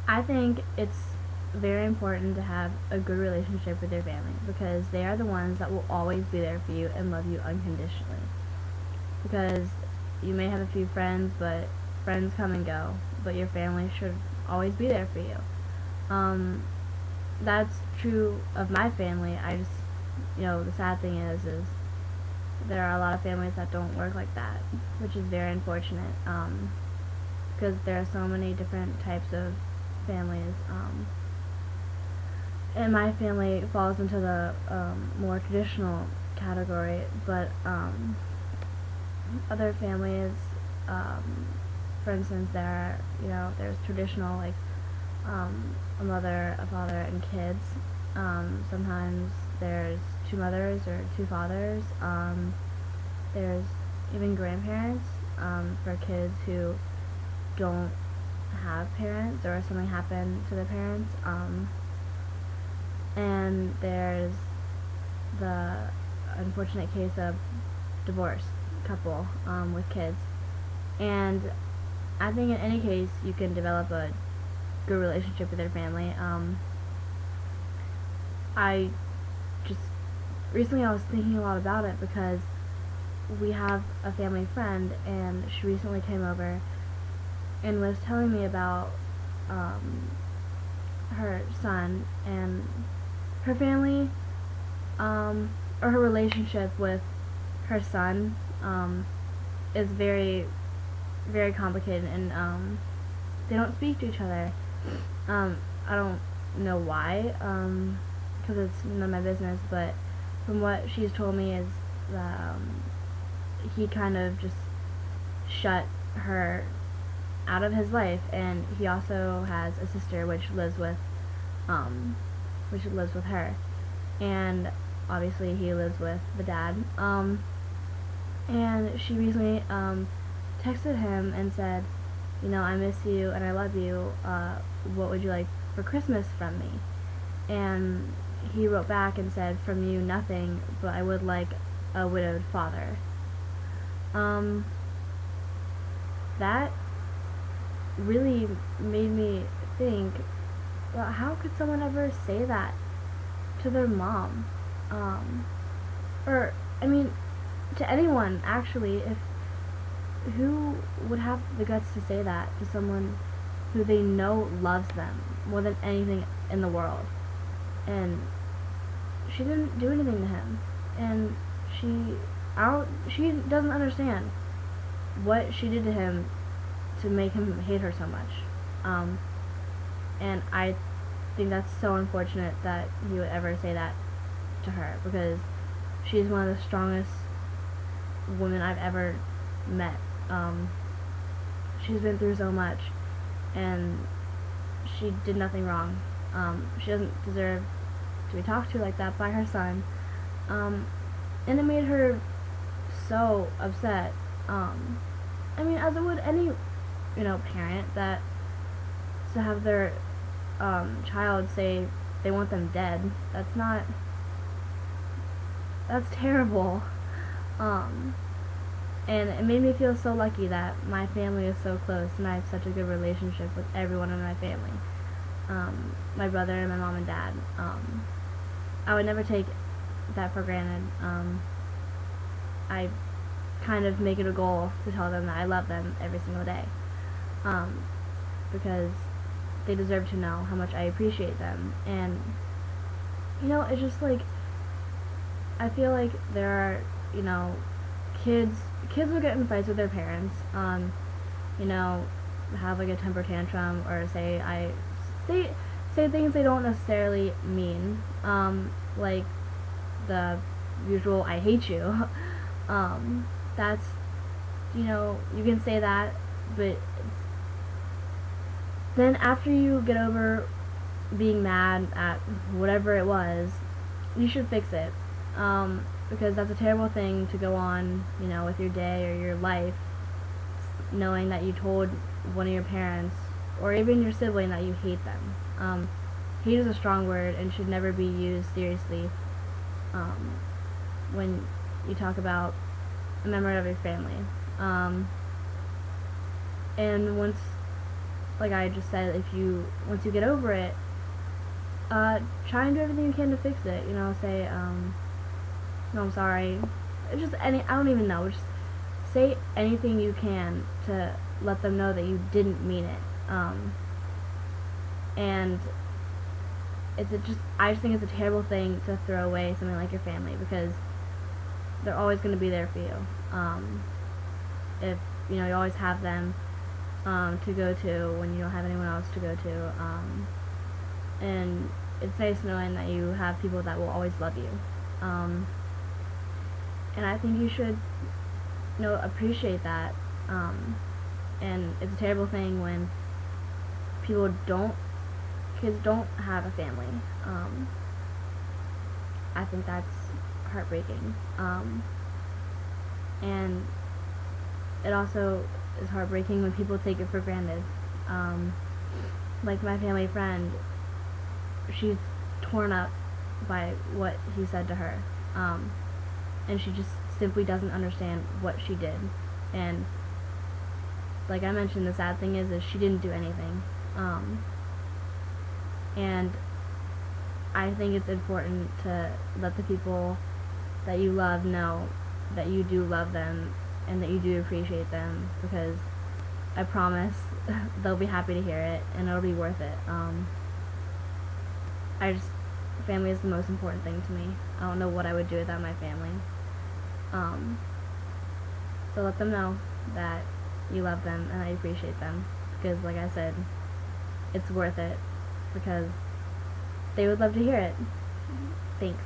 I think it's very important to have a good relationship with your family because they are the ones that will always be there for you and love you unconditionally. Because you may have a few friends, but friends come and go, but your family should always be there for you. Um, that's true of my family. I just, the sad thing is there are a lot of families that don't work like that, which is very unfortunate. Because there are so many different types of families. And my family falls into the more traditional category, but other families, um, for instance, there's traditional like a mother, a father, and kids. Sometimes there's two mothers or two fathers. There's even grandparents for kids who don't have parents or something happened to their parents. And there's the unfortunate case of divorced couple with kids. And I think in any case you can develop a good relationship with your family. I just recently I was thinking a lot about it because we have a family friend and she recently came over and was telling me about her son and her family, or her relationship with her son is very, very complicated, and they don't speak to each other. I don't know why, because it's none of my business, but from what she's told me is that he kind of just shut her out of his life, and he also has a sister which lives with her, and obviously he lives with the dad. And she recently texted him and said, I miss you and I love you. What would you like for Christmas from me? And he wrote back and said, from you nothing, but I would like a widowed father. That really made me think, well, how could someone ever say that to their mom? Or, I mean, to anyone, actually, who would have the guts to say that to someone who they know loves them more than anything in the world? And she didn't do anything to him, and she doesn't understand what she did to him to make him hate her so much. And I think that's so unfortunate that he would ever say that to her, because she's one of the strongest women I've ever met. She's been through so much, and she did nothing wrong. She doesn't deserve to be talked to like that by her son. And it made her so upset. I mean, as it would any, parent that to have their child say they want them dead. That's terrible. And it made me feel so lucky that my family is so close and I have such a good relationship with everyone in my family. My brother and my mom and dad. I would never take that for granted. I kind of make it a goal to tell them that I love them every single day. Because they deserve to know how much I appreciate them. And, it's just like, I feel like there are, kids will get in fights with their parents, have like a temper tantrum, or say things they don't necessarily mean, like the usual "I hate you." That's, you can say that, but then after you get over being mad at whatever it was, you should fix it. Because that's a terrible thing to go on, with your day or your life, knowing that you told one of your parents or even your sibling that you hate them. Hate is a strong word and should never be used seriously when you talk about a member of your family. And once like I just said, if you once you get over it, try and do everything you can to fix it. You know, say, no, I'm sorry. Just any, I don't even know. Just say anything you can to let them know that you didn't mean it. And I just think it's a terrible thing to throw away something like your family, because they're always going to be there for you. If you know, you always have them to go to when you don't have anyone else to go to, and it's nice knowing that you have people that will always love you. And I think you should, you know, appreciate that. And it's a terrible thing when kids don't have a family. I think that's heartbreaking. And it also is heartbreaking when people take it for granted. Like my family friend, she's torn up by what he said to her. And she just simply doesn't understand what she did. And like I mentioned, the sad thing is she didn't do anything. And I think it's important to let the people that you love know that you do love them and that you do appreciate them, because I promise they'll be happy to hear it and it'll be worth it. Family is the most important thing to me. I don't know what I would do without my family. So let them know that you love them and that you appreciate them, because like I said, it's worth it, because they would love to hear it. Thanks.